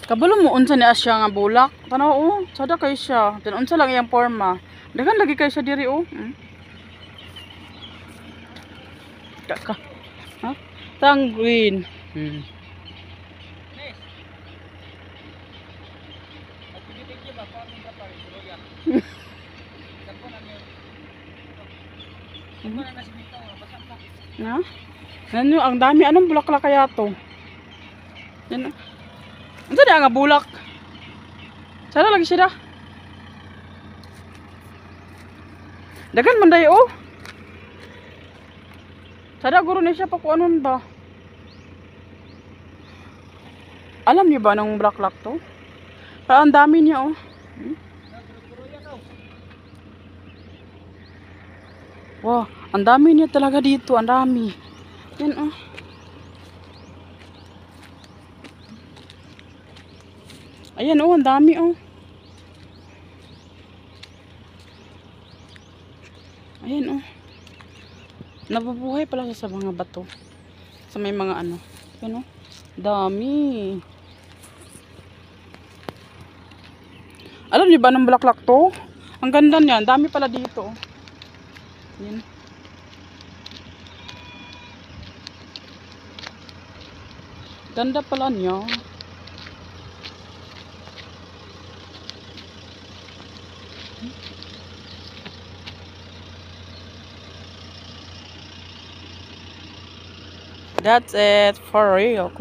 Kabalo mo unsa ni Asya nga bulak. Tanaw oh, sada kay siya. Then unsa lang iyang forma. Daghan lagi kay siya diri oh. Ka. Ha? Tang green. Na? Ano, ang dami. Anong bulaklak kaya to? Yan. Ano na nga bulak? Sana lagi siya. Dagan man dayo oh. Sada guro na siya pa kung anon ba. Alam niyo ba anong bulaklak to? Ang dami niya oh. Wow, ang dami niya talaga dito, ang dami. Yan oh. Ayan oh, ang dami oh. Ayan oh. Nabubuhay pala siya sa mga bato. Sa may mga ano. Ayan oh. Dami. Alam niyo ba ng bulaklak to? Ang ganda niya, ang dami pala dito. Ayan. Ganda pala niya. That's it for real.